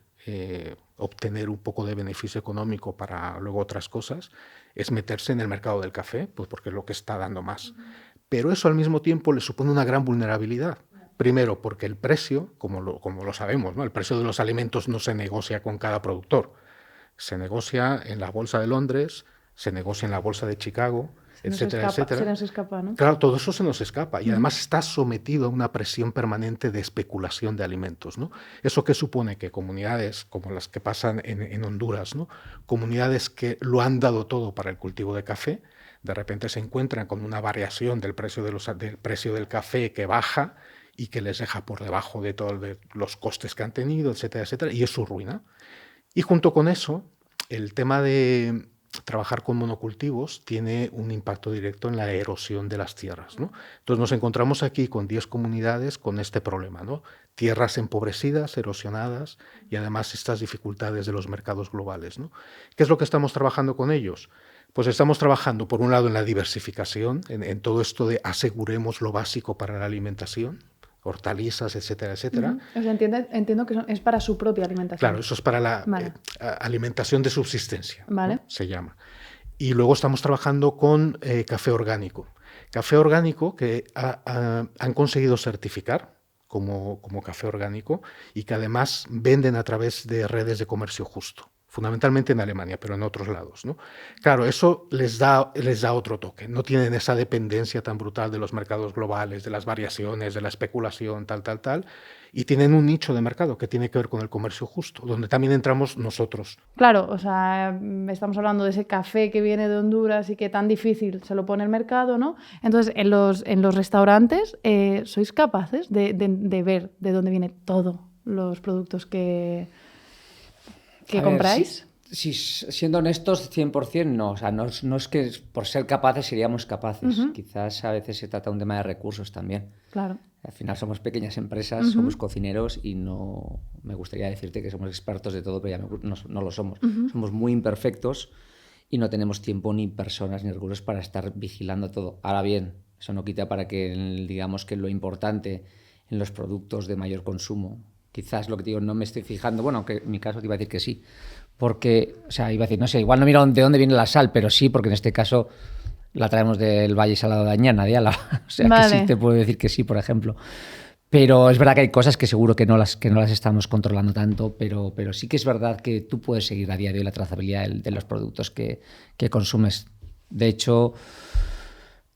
obtener un poco de beneficio económico para luego otras cosas es meterse en el mercado del café, pues porque es lo que está dando más. Pero eso al mismo tiempo les supone una gran vulnerabilidad. Primero, porque el precio, como lo sabemos, ¿no?, el precio de los alimentos no se negocia con cada productor. Se negocia en la Bolsa de Londres, se negocia en la Bolsa de Chicago, etcétera, etcétera. Se nos escapa, ¿no? Claro, todo eso se nos escapa y además está sometido a una presión permanente de especulación de alimentos, ¿no? Eso que supone que comunidades como las que pasan en Honduras, ¿no?, comunidades que lo han dado todo para el cultivo de café, de repente se encuentran con una variación del precio del café que baja y que les deja por debajo de todos los costes que han tenido, etcétera, etcétera, y es su ruina. Y junto con eso, el tema de trabajar con monocultivos tiene un impacto directo en la erosión de las tierras, ¿no? Entonces nos encontramos aquí con 10 comunidades con este problema, ¿no? Tierras empobrecidas, erosionadas y además estas dificultades de los mercados globales, ¿no? ¿Qué es lo que estamos trabajando con ellos? Pues estamos trabajando, por un lado, en la diversificación, en todo esto de aseguremos lo básico para la alimentación, hortalizas, etcétera, etcétera. O sea, entiendo que es para su propia alimentación. Claro, eso es para la Vale. alimentación de subsistencia, Vale. ¿no?, se llama. Y luego estamos trabajando con café orgánico. Café orgánico que han conseguido certificar como café orgánico y que además venden a través de redes de comercio justo. Fundamentalmente en Alemania, pero en otros lados, ¿no? Claro, eso les da otro toque. No tienen esa dependencia tan brutal de los mercados globales, de las variaciones, de la especulación, tal, y tienen un nicho de mercado que tiene que ver con el comercio justo, donde también entramos nosotros. Claro, o sea, estamos hablando de ese café que viene de Honduras y que tan difícil se lo pone el mercado, ¿no? Entonces, en los restaurantes, ¿sois capaces de ver de dónde vienen todos los productos que compráis? Si siendo honestos, 100% no. O sea, no es que por ser capaces seríamos capaces. Quizás a veces se trata de un tema de recursos también. Claro. Al final somos pequeñas empresas, somos cocineros y no me gustaría decirte que somos expertos de todo, pero ya no lo somos. Somos muy imperfectos y no tenemos tiempo ni personas ni recursos para estar vigilando todo. Ahora bien, eso no quita para que digamos que lo importante en los productos de mayor consumo, quizás lo que te digo, no me estoy fijando, bueno, que en mi caso te iba a decir que sí, porque, o sea, iba a decir, no sé, igual no miro de dónde viene la sal, pero sí, porque en este caso la traemos del Valle Salado de Añana, de Álava, o sea, vale, que sí te puedo decir que sí, por ejemplo. Pero es verdad que hay cosas que seguro que no las estamos controlando tanto, pero sí que es verdad que tú puedes seguir a día de hoy la trazabilidad de los productos que consumes. De hecho,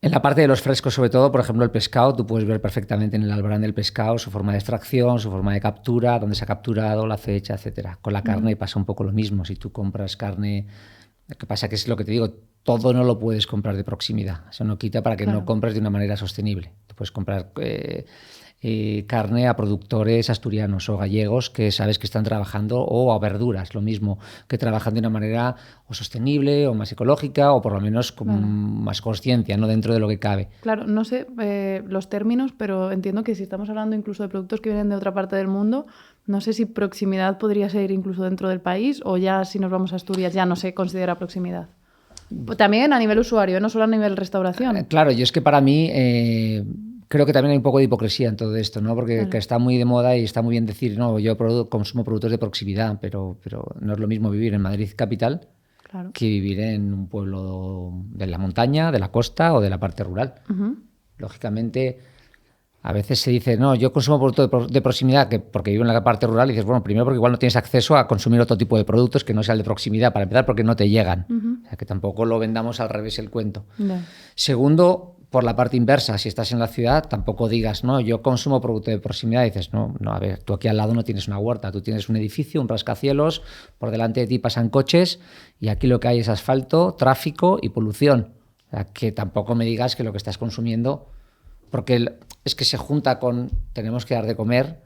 en la parte de los frescos, sobre todo, por ejemplo, el pescado, tú puedes ver perfectamente en el albarán del pescado su forma de extracción, su forma de captura, dónde se ha capturado, la fecha, etcétera. Con la carne pasa un poco lo mismo. Si tú compras carne, lo que pasa que es lo que te digo, todo no lo puedes comprar de proximidad. Eso no quita para que no compres de una manera sostenible. Tú puedes comprar carne a productores asturianos o gallegos que sabes que están trabajando, o a verduras, lo mismo, que trabajan de una manera o sostenible o más ecológica o por lo menos con más conciencia, ¿no?, dentro de lo que cabe. Claro, no sé los términos, pero entiendo que si estamos hablando incluso de productos que vienen de otra parte del mundo, no sé si proximidad podría ser incluso dentro del país o ya si nos vamos a Asturias ya no se considera proximidad. También a nivel usuario, no solo a nivel restauración. Claro, yo es que para mí creo que también hay un poco de hipocresía en todo esto, ¿no? Porque que está muy de moda y está muy bien decir, no, yo consumo productos de proximidad, pero no es lo mismo vivir en Madrid capital que vivir en un pueblo de la montaña, de la costa o de la parte rural. Lógicamente, a veces se dice, no, yo consumo productos de proximidad porque vivo en la parte rural, y dices, bueno, primero porque igual no tienes acceso a consumir otro tipo de productos que no sea el de proximidad, para empezar, porque no te llegan. O sea, que tampoco lo vendamos al revés el cuento. Segundo, por la parte inversa, si estás en la ciudad, tampoco digas, no, yo consumo producto de proximidad, y dices, no, a ver, tú aquí al lado no tienes una huerta, tú tienes un edificio, un rascacielos, por delante de ti pasan coches, y aquí lo que hay es asfalto, tráfico y polución. O sea, que tampoco me digas que lo que estás consumiendo, porque es que se junta con tenemos que dar de comer,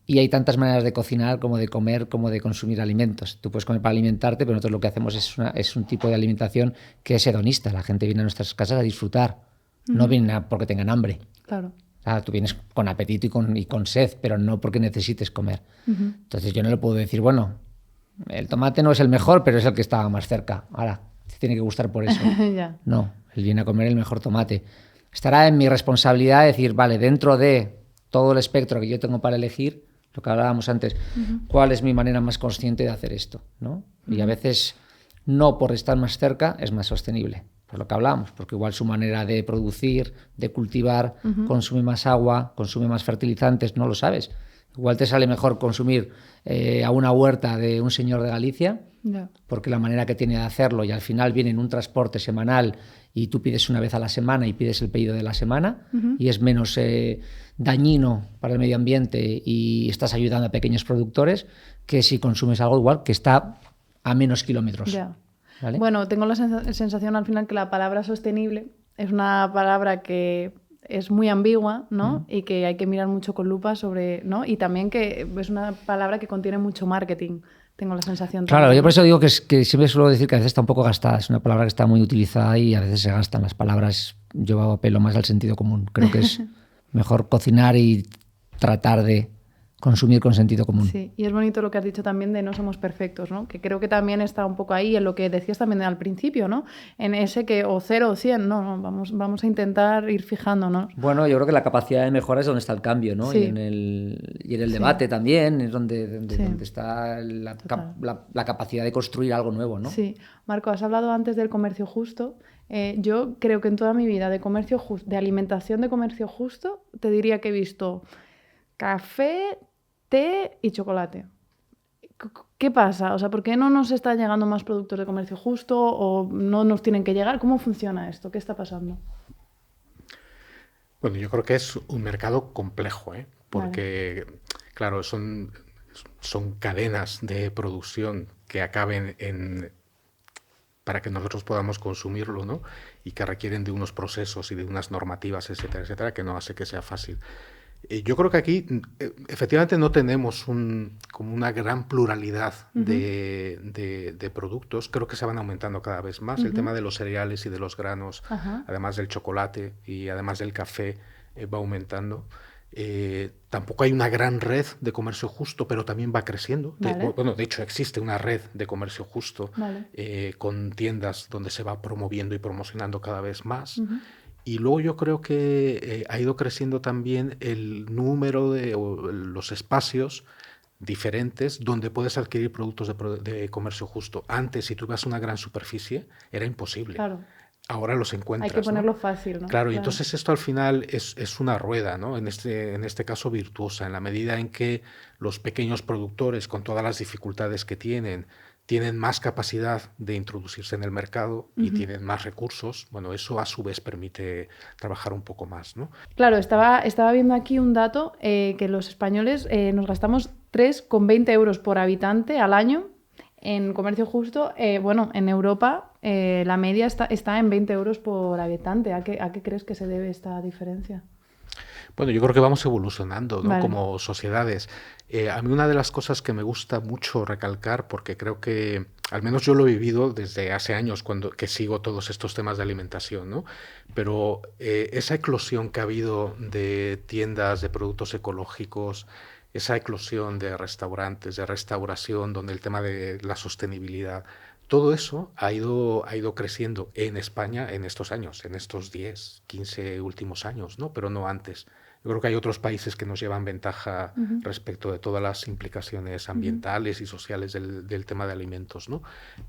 y hay tantas maneras de cocinar como de comer, como de consumir alimentos. Tú puedes comer para alimentarte, pero nosotros lo que hacemos es un tipo de alimentación que es hedonista. La gente viene a nuestras casas a disfrutar, no vienen porque tengan hambre. Claro. O sea, tú vienes con apetito y con sed, pero no porque necesites comer. Entonces yo no le puedo decir, bueno, el tomate no es el mejor, pero es el que estaba más cerca. Ahora, te tiene que gustar por eso. No, él viene a comer el mejor tomate. Estará en mi responsabilidad decir, vale, dentro de todo el espectro que yo tengo para elegir, lo que hablábamos antes, cuál es mi manera más consciente de hacer esto, ¿no? Y a veces no por estar más cerca es más sostenible, por lo que hablábamos, porque igual su manera de producir, de cultivar, consume más agua, consume más fertilizantes, no lo sabes. Igual te sale mejor consumir a una huerta de un señor de Galicia, porque la manera que tiene de hacerlo, y al final viene en un transporte semanal y tú pides una vez a la semana y pides el pedido de la semana, y es menos dañino para el medio ambiente y estás ayudando a pequeños productores, que si consumes algo igual que está a menos kilómetros. ¿Vale? Bueno, tengo la sensación al final que la palabra sostenible es una palabra que es muy ambigua, ¿no? Y que hay que mirar mucho con lupa sobre, ¿no? Y también que es una palabra que contiene mucho marketing. Tengo la sensación. Claro, también. yo por eso digo que siempre suelo decir que a veces está un poco gastada. Es una palabra que está muy utilizada y a veces se gastan las palabras. Yo apelo más al sentido común. Creo que es mejor cocinar y tratar de consumir con sentido común. Sí, y es bonito lo que has dicho también de no somos perfectos, ¿no? Que creo que también está un poco ahí en lo que decías también al principio, ¿no? En ese que o 0 o 100, no, vamos a intentar ir fijándonos. Bueno, yo creo que la capacidad de mejora es donde está el cambio, ¿no? Sí. Y en el debate también es donde está la capacidad de construir algo nuevo, ¿no? Sí. Marco, has hablado antes del comercio justo. Yo creo que en toda mi vida de alimentación de comercio justo, te diría que he visto café, té y chocolate. ¿Qué pasa? O sea, ¿por qué no nos están llegando más productos de comercio justo o no nos tienen que llegar? ¿Cómo funciona esto? ¿Qué está pasando? Bueno, yo creo que es un mercado complejo, porque, claro, son cadenas de producción que acaben para que nosotros podamos consumirlo, ¿no? Y que requieren de unos procesos y de unas normativas, etcétera, etcétera, que no hace que sea fácil. Yo creo que aquí efectivamente no tenemos como una gran pluralidad de productos. Creo que se van aumentando cada vez más. El tema de los cereales y de los granos, además del chocolate y además del café, va aumentando. Tampoco hay una gran red de comercio justo, pero también va creciendo. De hecho, existe una red de comercio justo con tiendas donde se va promoviendo y promocionando cada vez más. Y luego yo creo que ha ido creciendo también el número o los espacios diferentes donde puedes adquirir productos de comercio justo. Antes, si tú ibas a una gran superficie, era imposible. Claro. Ahora los encuentras. Hay que ponerlo fácil, ¿no? Claro, y entonces esto al final es una rueda, ¿no? En este caso virtuosa, en la medida en que los pequeños productores, con todas las dificultades que tienen más capacidad de introducirse en el mercado y tienen más recursos, bueno, eso a su vez permite trabajar un poco más, ¿no? Claro, estaba viendo aquí un dato que los españoles nos gastamos 3,20 euros por habitante al año en comercio justo. Bueno, en Europa la media está en 20 euros por habitante. ¿A qué crees que se debe esta diferencia? Bueno, yo creo que vamos evolucionando, ¿no? Como sociedades. A mí una de las cosas que me gusta mucho recalcar, porque creo que, al menos yo lo he vivido desde hace años que sigo todos estos temas de alimentación, ¿no? Pero esa eclosión que ha habido de tiendas de productos ecológicos, esa eclosión de restaurantes, de restauración, donde el tema de la sostenibilidad Todo eso ha ido creciendo en España en estos años, en estos 10, 15 últimos años, ¿no? Pero no antes. Yo creo que hay otros países que nos llevan ventaja respecto de todas las implicaciones ambientales y sociales del tema de alimentos, ¿no?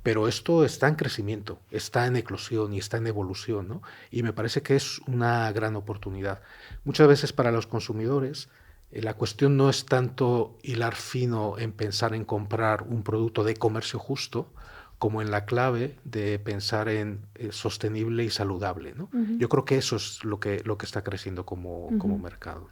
Pero esto está en crecimiento, está en eclosión y está en evolución, ¿no? Y me parece que es una gran oportunidad. Muchas veces para los consumidores la cuestión no es tanto hilar fino en pensar en comprar un producto de comercio justo, como en la clave de pensar en sostenible y saludable, ¿no? Yo creo que eso es lo que está creciendo como mercado.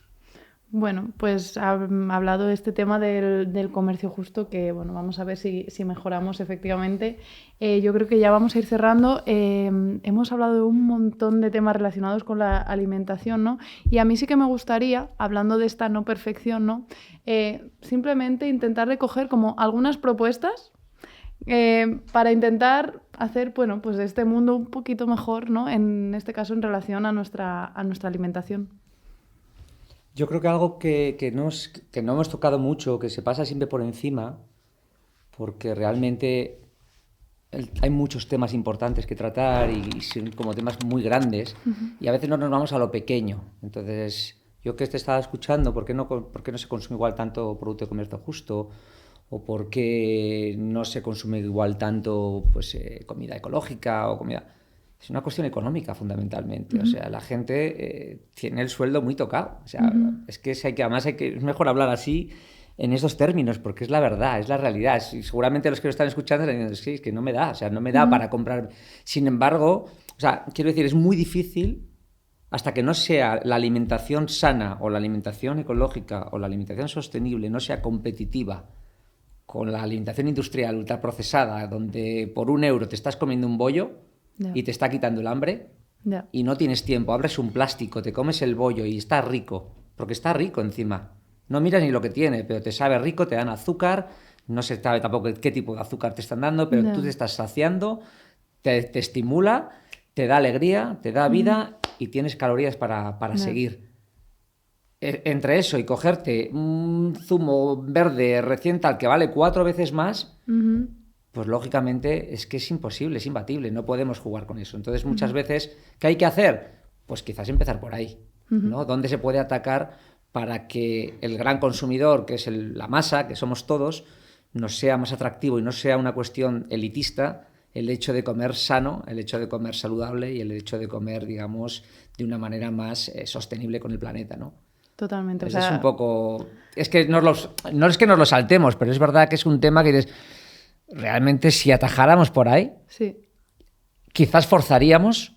Bueno, pues ha hablado de este tema del comercio justo, que bueno, vamos a ver si mejoramos efectivamente. Yo creo que ya vamos a ir cerrando. Hemos hablado de un montón de temas relacionados con la alimentación, ¿no? Y a mí sí que me gustaría, hablando de esta no perfección, ¿no? Simplemente intentar recoger como algunas propuestas para intentar hacer, bueno, pues este mundo un poquito mejor, ¿no? En este caso en relación a nuestra alimentación. Yo creo que algo que no hemos tocado mucho, que se pasa siempre por encima, porque realmente hay muchos temas importantes que tratar y son como temas muy grandes, y a veces no nos vamos a lo pequeño. Entonces, yo que te estaba escuchando, ¿por qué no se consume igual tanto producto de comercio justo? ¿O por qué no se consume igual tanto pues, comida ecológica o comida...? Es una cuestión económica, fundamentalmente. O sea, la gente tiene el sueldo muy tocado. O sea, es que es mejor hablar así en esos términos, porque es la verdad, es la realidad. Y seguramente los que lo están escuchando dicen, es que no me da, o sea, no me da para comprar. Sin embargo, o sea, quiero decir, es muy difícil hasta que no sea la alimentación sana o la alimentación ecológica o la alimentación sostenible, no sea competitiva con la alimentación industrial ultraprocesada, donde por €1 te estás comiendo un bollo y te está quitando el hambre y no tienes tiempo, abres un plástico, te comes el bollo y está rico, porque está rico encima. No miras ni lo que tiene, pero te sabe rico, te dan azúcar, no se sabe tampoco qué tipo de azúcar te están dando, pero tú te estás saciando, te estimula, te da alegría, te da vida y tienes calorías para seguir. Entre eso y cogerte un zumo verde recién tal que vale 4 veces más, pues lógicamente es que es imposible, es imbatible, no podemos jugar con eso. Entonces muchas veces, ¿qué hay que hacer? Pues quizás empezar por ahí, ¿no? ¿Dónde se puede atacar para que el gran consumidor, que es la masa, que somos todos, nos sea más atractivo y no sea una cuestión elitista el hecho de comer sano, el hecho de comer saludable y el hecho de comer, digamos, de una manera más sostenible con el planeta, ¿no? Totalmente. Es un poco... Es que no es que nos lo saltemos, pero es verdad que es un tema que dices, realmente si atajáramos por ahí, quizás forzaríamos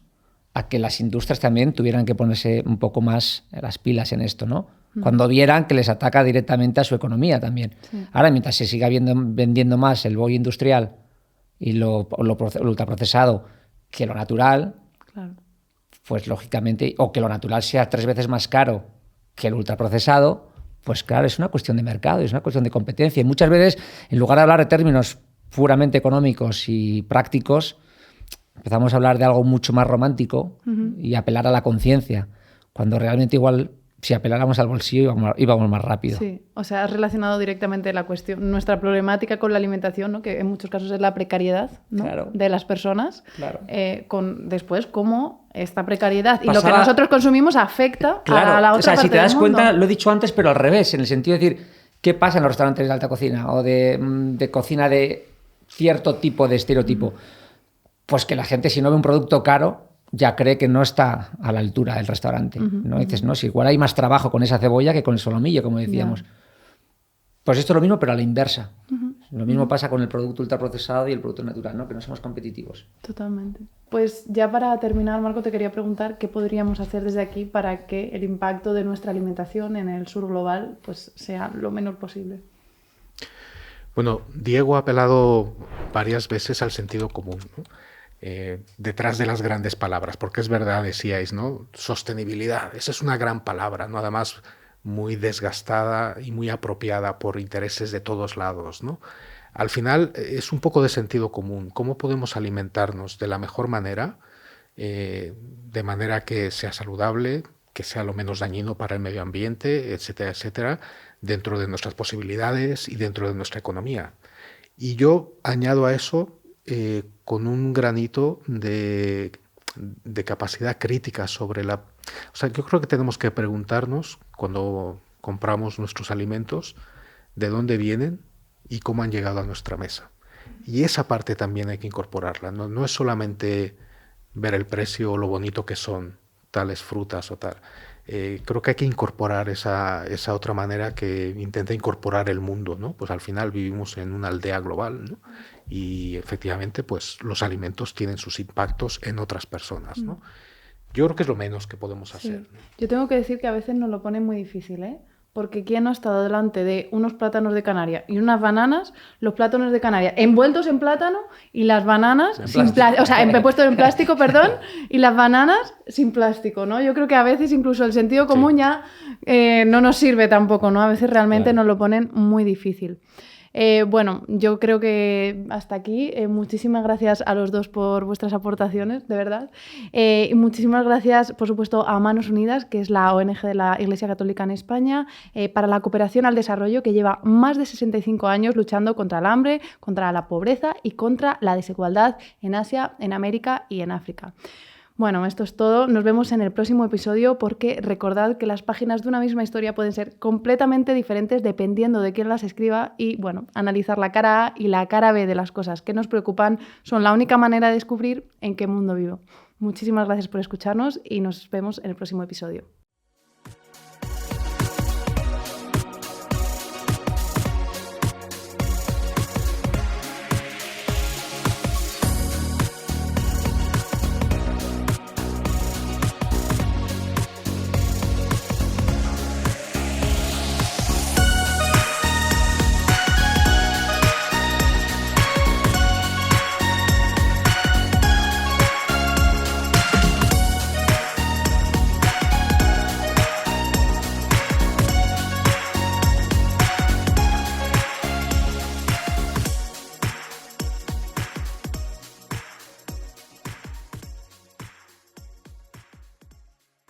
a que las industrias también tuvieran que ponerse un poco más las pilas en esto, ¿no? Cuando vieran que les ataca directamente a su economía también. Ahora, mientras se siga vendiendo más el bollo industrial y lo ultraprocesado que lo natural, pues lógicamente, o que lo natural sea 3 veces más caro que el ultraprocesado, pues claro, es una cuestión de mercado, es una cuestión de competencia. Y muchas veces, en lugar de hablar de términos puramente económicos y prácticos, empezamos a hablar de algo mucho más romántico y apelar a la conciencia, cuando realmente igual, si apeláramos al bolsillo, íbamos más rápido. Sí, o sea, has relacionado directamente la cuestión, nuestra problemática con la alimentación, ¿no? Que en muchos casos es la precariedad, ¿no? De las personas, con después cómo esta precariedad y lo que nosotros consumimos afecta a la otra parte del mundo. O sea, si te das cuenta, lo he dicho antes, pero al revés, en el sentido de decir, ¿qué pasa en los restaurantes de alta cocina o de cocina de cierto tipo de estereotipo? Pues que la gente, si no ve un producto caro, ya cree que no está a la altura del restaurante, ¿no? Dices, no, si igual hay más trabajo con esa cebolla que con el solomillo, como decíamos. Pues esto es lo mismo, pero a la inversa. Lo mismo pasa con el producto ultraprocesado y el producto natural, ¿no? Que no somos competitivos. Totalmente. Pues ya para terminar, Marco, te quería preguntar qué podríamos hacer desde aquí para que el impacto de nuestra alimentación en el sur global pues sea lo menor posible. Bueno, Diego ha apelado varias veces al sentido común, ¿no? Detrás de las grandes palabras, porque es verdad, decíais, ¿no? Sostenibilidad, esa es una gran palabra, ¿no? Además, muy desgastada y muy apropiada por intereses de todos lados, ¿no? Al final es un poco de sentido común. ¿Cómo podemos alimentarnos de la mejor manera, de manera que sea saludable, que sea lo menos dañino para el medio ambiente, etcétera, etcétera, dentro de nuestras posibilidades y dentro de nuestra economía? Y yo añado a eso con un granito de capacidad crítica sobre la... O sea, yo creo que tenemos que preguntarnos cuando compramos nuestros alimentos de dónde vienen y cómo han llegado a nuestra mesa. Y esa parte también hay que incorporarla. No es solamente ver el precio o lo bonito que son tales frutas o tal. Creo que hay que incorporar esa otra manera que intenta incorporar el mundo, ¿no? Pues al final vivimos en una aldea global, ¿no? Y efectivamente, pues los alimentos tienen sus impactos en otras personas, ¿no? Yo creo que es lo menos que podemos hacer, ¿no? Yo tengo que decir que a veces nos lo ponen muy difícil, ¿eh? Porque ¿quién no ha estado delante de unos plátanos de Canarias y unas bananas? Los plátanos de Canarias envueltos en plátano y las bananas sin plástico. O sea, puestos en plástico, perdón, y las bananas sin plástico, ¿no? Yo creo que a veces incluso el sentido común ya no nos sirve tampoco, ¿no? A veces realmente nos lo ponen muy difícil. Bueno, yo creo que hasta aquí. Muchísimas gracias a los dos por vuestras aportaciones, de verdad. Y muchísimas gracias, por supuesto, a Manos Unidas, que es la ONG de la Iglesia Católica en España, para la cooperación al desarrollo, que lleva más de 65 años luchando contra el hambre, contra la pobreza y contra la desigualdad en Asia, en América y en África. Bueno, esto es todo. Nos vemos en el próximo episodio, porque recordad que las páginas de una misma historia pueden ser completamente diferentes dependiendo de quién las escriba, y bueno, analizar la cara A y la cara B de las cosas que nos preocupan son la única manera de descubrir en qué mundo vivo. Muchísimas gracias por escucharnos y nos vemos en el próximo episodio.